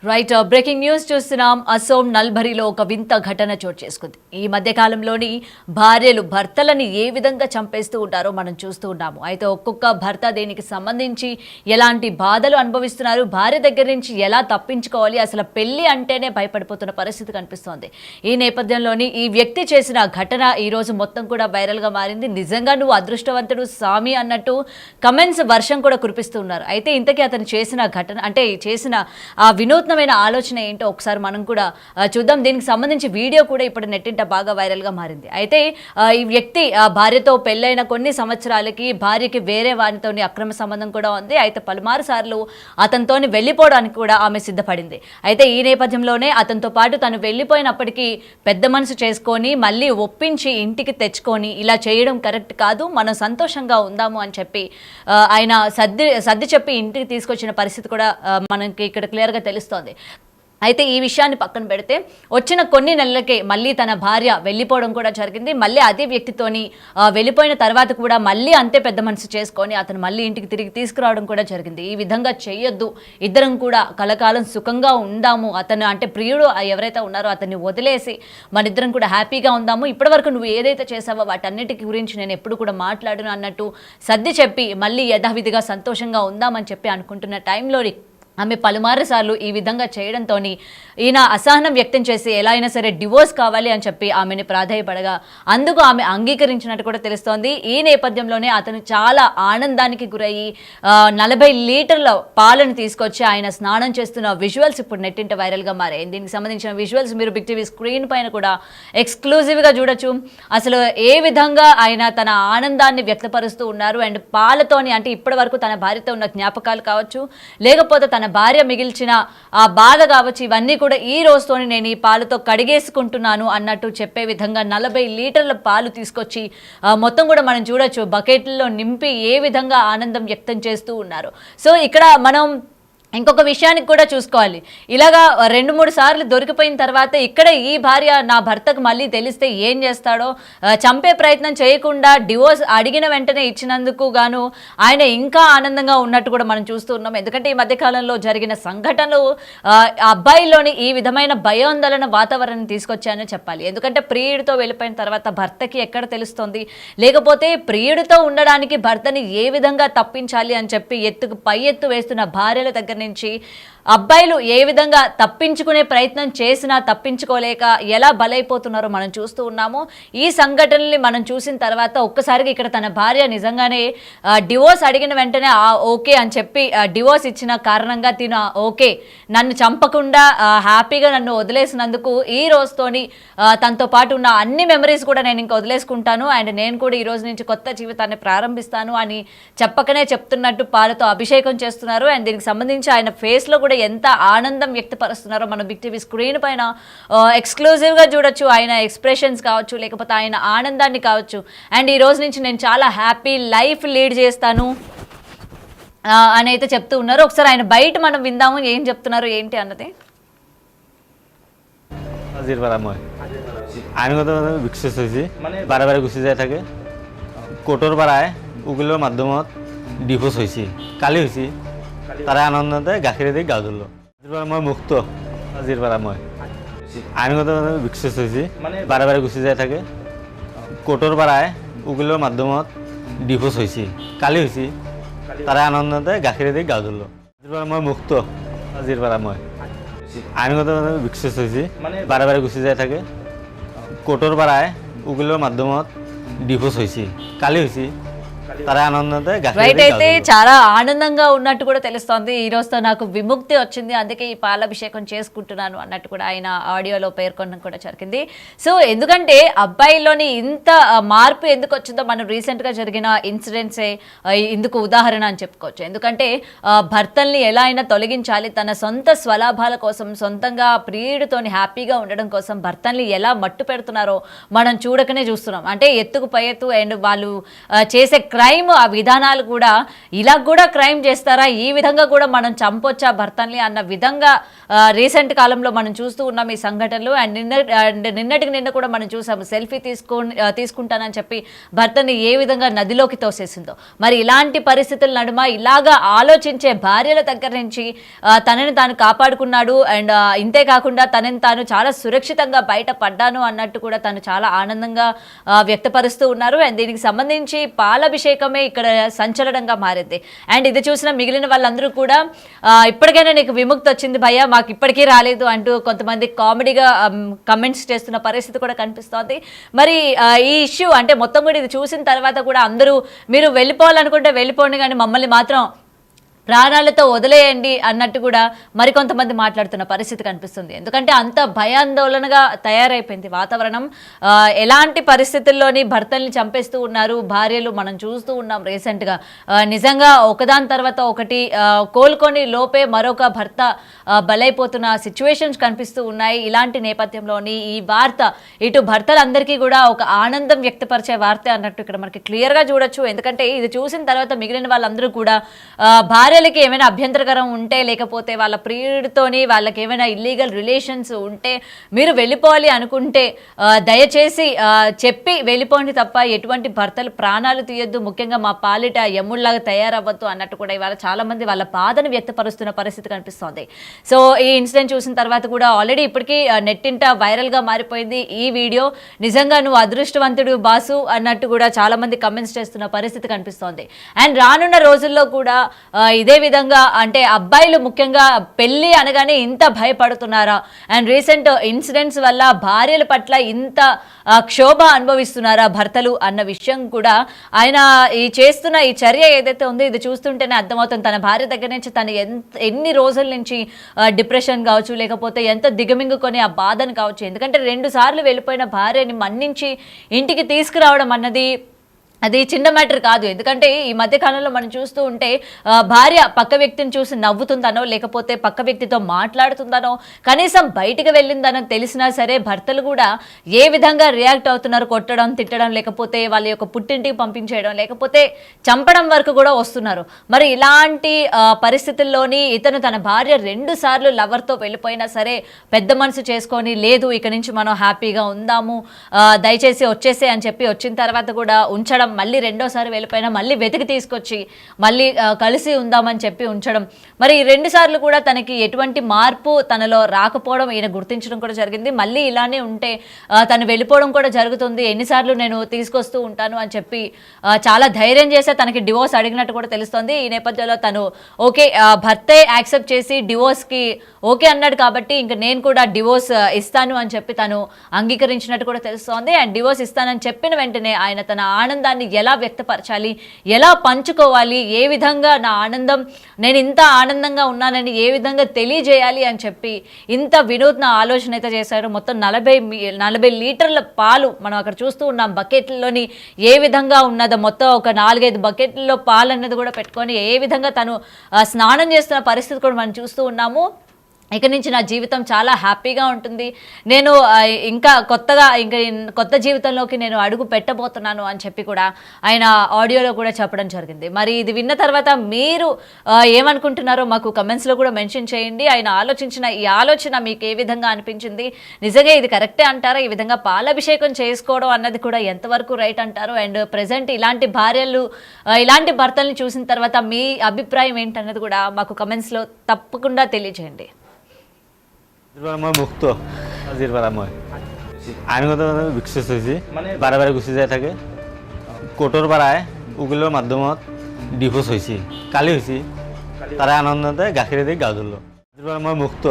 Right breaking news చూస్తున్నాం. అసోం నల్బరిలో ఒక వింత ఘటన చోటు చేసుకుంది. ఈ మధ్య కాలంలోని భార్యలు భర్తలని ఏ విధంగా చంపేస్తూ ఉంటారో మనం చూస్తూ ఉన్నాము. అయితే ఒక్కొక్క భర్త దీనికి సంబంధించి ఎలాంటి బాధలు అనుభవిస్తున్నారు, భార్య దగ్గర నుంచి ఎలా తప్పించుకోవాలి, అసలు పెళ్లి అంటేనే భయపడిపోతున్న పరిస్థితి కనిపిస్తోంది. ఈ నేపథ్యంలోని ఈ వ్యక్తి చేసిన ఘటన ఈ రోజు మొత్తం కూడా వైరల్ గా మారింది. నిజంగా నువ్వు అదృష్టవంతుడు స్వామి అన్నట్టు కమెంట్స్ వర్షం కూడా కురిపిస్తున్నారు. అయితే ఇంతకీ అతను చేసిన ఘటన అంటే చేసిన ఆ వినూత్నమైన ఆలోచన ఏంటో ఒకసారి మనం కూడా చూద్దాం. దీనికి సంబంధించి వీడియో కూడా ఇప్పుడు నెట్టింట బాగా వైరల్ గా మారింది. అయితే ఈ వ్యక్తి భార్యతో పెళ్ళైన కొన్ని సంవత్సరాలకి భార్యకి వేరే వారితోని అక్రమ సంబంధం కూడా ఉంది. అయితే పలుమారు సార్లు అతనితోని వెళ్ళిపోవడానికి కూడా ఆమె సిద్ధపడింది. అయితే ఈ నేపథ్యంలోనే అతనితో పాటు తను వెళ్ళిపోయినప్పటికీ పెద్ద మనసు చేసుకొని మళ్ళీ ఒప్పించి ఇంటికి తెచ్చుకొని ఇలా చేయడం కరెక్ట్ కాదు, మనం సంతోషంగా ఉందాము అని చెప్పి ఆయన సర్ది చెప్పి ఇంటికి తీసుకొచ్చిన పరిస్థితి కూడా మనకి ఇక్కడ క్లియర్గా తెలుస్తోంది. అయితే ఈ విషయాన్ని పక్కన పెడితే వచ్చిన కొన్ని నెలలకే మళ్ళీ తన భార్య వెళ్ళిపోవడం కూడా జరిగింది. మళ్ళీ అదే వ్యక్తితోని వెళ్ళిపోయిన తర్వాత కూడా మళ్ళీ అంతే పెద్ద మనసు చేసుకొని అతను మళ్ళీ ఇంటికి తిరిగి తీసుకురావడం కూడా జరిగింది. ఈ విధంగా చేయొద్దు, ఇద్దరం కూడా కలకాలం సుఖంగా ఉందాము, అతను అంటే ప్రియుడు ఎవరైతే ఉన్నారో అతన్ని వదిలేసి మన ఇద్దరం కూడా హ్యాపీగా ఉందాము, ఇప్పటివరకు నువ్వు ఏదైతే చేసావో వాటన్నిటికి గురించి నేను ఎప్పుడు కూడా మాట్లాడను అన్నట్టు సర్ది చెప్పి మళ్ళీ యథావిధిగా సంతోషంగా ఉందామని చెప్పి అనుకుంటున్న టైంలో ఆమె పలుమారు సార్లు ఈ విధంగా చేయడంతో ఈయన అసహనం వ్యక్తం చేసి ఎలా అయినా సరే డివోర్స్ కావాలి అని చెప్పి ఆమెని ప్రాధేయపడగా అందుకు ఆమె అంగీకరించినట్టు కూడా తెలుస్తోంది. ఈ నేపథ్యంలోనే అతను చాలా ఆనందానికి గురయ్యి 40 లీటర్ల పాలను తీసుకొచ్చి ఆయన స్నానం చేస్తున్న విజువల్స్ ఇప్పుడు నెట్టింట వైరల్గా మారాయి. దీనికి సంబంధించిన విజువల్స్ మీరు బిగ్ టీవీ స్క్రీన్ పైన కూడా ఎక్స్క్లూజివ్గా చూడొచ్చు. అసలు ఏ విధంగా ఆయన తన ఆనందాన్ని వ్యక్తపరుస్తూ ఉన్నారు అండ్ పాలతోని అంటే ఇప్పటి వరకు తన భార్యతో ఉన్న జ్ఞాపకాలు కావచ్చు, లేకపోతే తన భార్య మిగిల్చిన ఆ బాధ కావచ్చు, ఇవన్నీ కూడా ఈ రోజుతోని నేను ఈ పాలతో కడిగేసుకుంటున్నాను అన్నట్టు చెప్పే విధంగా 40 లీటర్ల పాలు తీసుకొచ్చి మొత్తం కూడా మనం చూడొచ్చు బకెట్లలో నింపి ఏ విధంగా ఆనందం వ్యక్తం చేస్తూ ఉన్నారు. సో ఇక్కడ మనం ఇంకొక విషయానికి కూడా చూసుకోవాలి. ఇలాగా 2-3 సార్లు దొరికిపోయిన తర్వాత ఇక్కడ ఈ భార్య నా భర్తకు మళ్ళీ తెలిస్తే ఏం చేస్తాడో, చంపే ప్రయత్నం చేయకుండా డివోర్స్ అడిగిన వెంటనే ఇచ్చినందుకు గాను ఆయన ఇంకా ఆనందంగా ఉన్నట్టు కూడా మనం చూస్తూ ఉన్నాం. ఎందుకంటే ఈ మధ్యకాలంలో జరిగిన సంఘటనలు అబ్బాయిలోని ఈ విధమైన భయాందోళన వాతావరణం తీసుకొచ్చాయని చెప్పాలి. ఎందుకంటే ప్రియుడితో వెళ్ళిపోయిన తర్వాత భర్తకి ఎక్కడ తెలుస్తుంది, లేకపోతే ప్రియుడితో ఉండడానికి భర్తని ఏ విధంగా తప్పించాలి అని చెప్పి పై ఎత్తు వేస్తున్న భార్యల దగ్గర నుంచి అబ్బాయిలు ఏ విధంగా తప్పించుకునే ప్రయత్నం చేసినా తప్పించుకోలేక ఎలా బలైపోతున్నారో మనం చూస్తూ ఉన్నాము. ఈ సంఘటనల్ని మనం చూసిన తర్వాత ఒక్కసారిగా ఇక్కడ తన భార్య నిజంగానే డివోర్స్ అడిగిన వెంటనే ఓకే అని చెప్పి డివోర్స్ ఇచ్చిన కారణంగా తిన ఓకే నన్ను చంపకుండా హ్యాపీగా నన్ను వదిలేసినందుకు ఈ రోజుతోని తనతో పాటు ఉన్న అన్ని మెమరీస్ కూడా నేను ఇంకా వదిలేసుకుంటాను అండ్ నేను కూడా ఈ రోజు నుంచి కొత్త జీవితాన్ని ప్రారంభిస్తాను అని చెప్పకనే చెప్తున్నట్టు పాలతో అభిషేకం చేస్తున్నారు. అండ్ దీనికి సంబంధించి ఆయన ఫేస్లో కూడా ఎంత ఆనందం వ్యక్తపరుస్తున్నారో మనం బిగ్ టీవీ స్క్రీన్ పైన ఎక్స్క్లూజివ్గా చూడొచ్చు. ఆయన ఎక్స్ప్రెషన్స్ కావచ్చు, లేకపోతే ఆయన ఆనందాన్ని కావచ్చు. అండ్ ఈ రోజు నుంచి నేను చాలా హ్యాపీ లైఫ్ లీడ్ చేస్తాను అని అయితే చెప్తూ ఉన్నారు. ఒకసారి ఆయన బయట మనం విందాము ఏం చెప్తున్నారు ఏంటి అన్నది. আইনগত বিকশিত হৈছে বাৰে বাৰে গুচি যাই থাকে কোৰ্টৰ পৰাই উকিলৰ মাধ্যমত ডিভোৰ্চ হৈছে, কালি হৈছে। তাৰে আনন্দতে গাখীৰেদি গা ধুলোঁ। আজিৰ পৰা মই মুক্ত। আজিৰ পৰা মই আইনগত বিকশিত হৈছে বাৰে বাৰে গুচি যাই থাকে কোৰ্টৰ পৰাই উকিলৰ মাধ্যমত ডিভোৰ্চ হৈছে, কালি হৈছে। তাৰে আনন্দতে গাখীৰেদি গা ধুলোঁ। আজিৰ পৰা মই মুক্ত। আজিৰ পৰা মই আইনগত বিকশিত হৈছে বাৰে বাৰে গুচি যাই থাকে কোৰ্টৰ পৰাই উকিলৰ মাধ্যমত ডিভোৰ্চ হৈছে, কালি হৈছে। రైట్ అయితే చాలా ఆనందంగా ఉన్నట్టు కూడా తెలుస్తోంది. ఈ రోజుతో నాకు విముక్తి వచ్చింది, అందుకే ఈ పాలాభిషేకం చేసుకుంటున్నాను అన్నట్టు కూడా ఆయన ఆడియోలో పేర్కొనడం కూడా జరిగింది. సో ఎందుకంటే అబ్బాయిలోని ఇంత మార్పు ఎందుకు వచ్చిందో మనం రీసెంట్గా జరిగిన ఇన్సిడెంట్సే ఇందుకు ఉదాహరణ అని చెప్పుకోవచ్చు. ఎందుకంటే భర్తల్ని ఎలా అయినా తొలగించాలి, తన సొంత స్వలాభాల కోసం, సొంతంగా ప్రియుడితోని హ్యాపీగా ఉండడం కోసం భర్తల్ని ఎలా మట్టు పెడుతున్నారో మనం చూడకనే చూస్తున్నాం. అంటే ఎత్తుకు పై ఎత్తు అండ్ వాళ్ళు చేసే క్రైమ్ ఆ విధానాలు కూడా ఇలా కూడా క్రైమ్ చేస్తారా, ఈ విధంగా కూడా మనం చంపొచ్చా భర్తల్ని అన్న విధంగా రీసెంట్ కాలంలో మనం చూస్తూ ఉన్నాం ఈ సంఘటనలు. అండ్ నిన్నటికి నిన్న కూడా మనం చూసాము సెల్ఫీ తీసుకుంటానని చెప్పి భర్తని ఏ విధంగా నదిలోకి తోసేసిందో. మరి ఇలాంటి పరిస్థితుల నడుమ ఇలాగా ఆలోచించే భార్యల దగ్గర నుంచి తనని తాను కాపాడుకున్నాడు. అండ్ ఇంతే కాకుండా తనని తాను చాలా సురక్షితంగా బయట పడ్డాను అన్నట్టు కూడా తను చాలా ఆనందంగా వ్యక్తపరుస్తూ ఉన్నారు. అండ్ దీనికి సంబంధించి పాలాభిషేకమే ఇక్కడ సంచలనంగా మారింది. అండ్ ఇది చూసిన మిగిలిన వాళ్ళందరూ కూడా ఇప్పటికైనా నీకు విముక్తి వచ్చింది భయ్యా, మాకు ఇప్పటికీ రాలేదు అంటూ కొంతమంది కామెడీగా కమెంట్స్ చేస్తున్న పరిస్థితి కూడా కనిపిస్తోంది. మరి ఈ ఇష్యూ అంటే మొత్తం కూడా ఇది చూసిన తర్వాత కూడా అందరూ మీరు వెళ్ళిపోవాలనుకుంటే వెళ్ళిపోండి కానీ మమ్మల్ని మాత్రం ప్రాణాలతో వదిలేయండి అన్నట్టు కూడా మరికొంతమంది మాట్లాడుతున్న పరిస్థితి కనిపిస్తుంది. ఎందుకంటే అంత భయాందోళనగా తయారైపోయింది వాతావరణం. ఎలాంటి పరిస్థితుల్లోని భర్తల్ని చంపేస్తూ ఉన్నారు భార్యలు మనం చూస్తూ ఉన్నాం రీసెంట్గా. నిజంగా ఒకదాని తర్వాత ఒకటి కోలుకొని లోపే మరొక భర్త బలైపోతున్న సిచ్యువేషన్స్ కనిపిస్తూ ఉన్నాయి. ఇలాంటి నేపథ్యంలోని ఈ వార్త ఇటు భర్తలందరికీ కూడా ఒక ఆనందం వ్యక్తపరిచే వార్త అన్నట్టు ఇక్కడ మనకి క్లియర్గా చూడొచ్చు. ఎందుకంటే ఇది చూసిన తర్వాత మిగిలిన వాళ్ళందరూ కూడా భార్యలకి ఏమైనా అభ్యంతరకరం ఉంటే, లేకపోతే వాళ్ళ ప్రియుడితోని వాళ్ళకి ఏమైనా ఇల్లీగల్ రిలేషన్స్ ఉంటే మీరు వెళ్ళిపోవాలి అనుకుంటే దయచేసి చెప్పి వెళ్ళిపోండి తప్ప ఎటువంటి భర్తలు ప్రాణాలు తీయొద్దు, ముఖ్యంగా మా పాలిట యముళ్లాగా తయారవ్వద్దు అన్నట్టు కూడా ఇవాళ చాలా మంది వాళ్ళ బాధను వ్యక్తపరుస్తున్న పరిస్థితి కనిపిస్తోంది. సో ఈ ఇన్సిడెంట్ చూసిన తర్వాత కూడా ఆల్రెడీ ఇప్పటికీ నెట్టింట వైరల్గా మారిపోయింది ఈ వీడియో. నిజంగా నువ్వు అదృష్టవంతుడు బాసు అన్నట్టు కూడా చాలా మంది కమెంట్స్ చేస్తున్న పరిస్థితి కనిపిస్తోంది. అండ్ రానున్న రోజుల్లో కూడా ఇదే విధంగా అంటే అబ్బాయిలు ముఖ్యంగా పెళ్లి అనగానే ఇంత భయపడుతున్నారా, అండ్ రీసెంట్ ఇన్సిడెంట్స్ వల్ల భార్యల పట్ల ఇంత క్షోభ అనుభవిస్తున్నారా భర్తలు అన్న విషయం కూడా ఆయన ఈ చేస్తున్న ఈ చర్య ఏదైతే ఉందో ఇది చూస్తుంటేనే అర్థమవుతుంది. తన భార్య దగ్గర నుంచి తను ఎన్ని రోజుల నుంచి డిప్రెషన్ కావచ్చు, లేకపోతే ఎంత దిగమింగుకొని ఆ బాధను కావచ్చు. ఎందుకంటే 2 సార్లు వెళ్ళిపోయిన భార్యని మన్నించి ఇంటికి తీసుకురావడం అన్నది అది చిన్న మ్యాటర్ కాదు. ఎందుకంటే ఈ మధ్య కాలంలో మనం చూస్తూ ఉంటే భార్య పక్క వ్యక్తిని చూసి నవ్వుతుందనో, లేకపోతే పక్క వ్యక్తితో మాట్లాడుతుందనో, కనీసం బయటికి వెళ్ళిందనో తెలిసినా సరే భర్తలు కూడా ఏ విధంగా రియాక్ట్ అవుతున్నారు, కొట్టడం, తిట్టడం, లేకపోతే వాళ్ళ యొక్క పుట్టింటికి పంపించేయడం, లేకపోతే చంపడం వరకు కూడా వస్తున్నారు. మరి ఇలాంటి పరిస్థితుల్లోని ఇతను తన భార్య 2 సార్లు లవర్తో వెళ్ళిపోయినా సరే పెద్ద మనసు చేసుకొని లేదు ఇక నుంచి మనం హ్యాపీగా ఉందాము, దయచేసి వచ్చేసే అని చెప్పి వచ్చిన తర్వాత కూడా ఉంచడం, మళ్ళీ 2వ సారి వెళ్ళిపోయినా మళ్ళీ వెతికి తీసుకొచ్చి మళ్ళీ కలిసి ఉందామని చెప్పి ఉంచడం. మరి 2 సార్లు కూడా తనకి ఎటువంటి మార్పు తనలో రాకపోవడం ఈయన గుర్తించడం కూడా జరిగింది. మళ్ళీ ఇలానే ఉంటే తను వెళ్ళిపోవడం కూడా జరుగుతుంది, ఎన్నిసార్లు నేను తీసుకొస్తూ ఉంటాను అని చెప్పి చాలా ధైర్యం చేస్తే తనకి డివోర్స్ అడిగినట్టు కూడా తెలుస్తోంది. ఈ నేపథ్యంలో తను ఓకే భర్తే యాక్సెప్ట్ చేసి డివోర్స్కి ఓకే అన్నాడు కాబట్టి ఇంక నేను కూడా డివోర్స్ ఇస్తాను అని చెప్పి తను అంగీకరించినట్టు కూడా తెలుస్తోంది. అండ్ డివోర్స్ ఇస్తానని చెప్పిన వెంటనే ఆయన తన ఆనందాన్ని ఎలా వ్యక్తపరచాలి, ఎలా పంచుకోవాలి, ఏ విధంగా నా ఆనందం నేను ఇంత ఆనందంగా ఉన్నానని ఏ విధంగా తెలియజేయాలి అని చెప్పి ఇంత వినూత్న ఆలోచన అయితే చేశారు. మొత్తం 40 లీటర్ల పాలు మనం అక్కడ చూస్తూ ఉన్నాం. బకెట్లోని ఏ విధంగా ఉన్నదో మొత్తం ఒక 4-5 బకెట్లలో పాలు అన్నది కూడా పెట్టుకొని ఏ విధంగా తను స్నానం చేస్తున్న పరిస్థితి కూడా మనం చూస్తూ ఉన్నాము. ఇక నుంచి నా జీవితం చాలా హ్యాపీగా ఉంటుంది, నేను ఇంకా కొత్త జీవితంలోకి నేను అడుగు పెట్టబోతున్నాను అని చెప్పి కూడా ఆయన ఆడియోలో కూడా చెప్పడం జరిగింది. మరి ఇది విన్న తర్వాత మీరు ఏమనుకుంటున్నారో మాకు కమెంట్స్లో కూడా మెన్షన్ చేయండి. ఆయన ఆలోచించిన ఈ ఆలోచన మీకు ఏ విధంగా అనిపించింది, నిజంగా ఇది కరెక్టే అంటారా, ఈ విధంగా పాలాభిషేకం చేసుకోవడం అన్నది కూడా ఎంతవరకు రైట్ అంటారు, అండ్ ప్రజెంట్ ఇలాంటి భార్యలు ఇలాంటి భర్తల్ని చూసిన తర్వాత మీ అభిప్రాయం ఏంటన్నది కూడా మాకు కమెంట్స్లో తప్పకుండా తెలియజేయండి. মই মুক্ত আজিৰ পৰা মই আইনগত বিকশিত হৈছি, বাৰে বাৰে গুচি যাই থাকে, কোৰ্টৰ পৰাই উকিলৰ মাধ্যমত ডিভোৰ্চ হৈছি, কালি হৈছি, তাৰে আনন্দতে গাখীৰেদি গা ধুলোঁ। আজিৰ পৰা মই মুক্ত।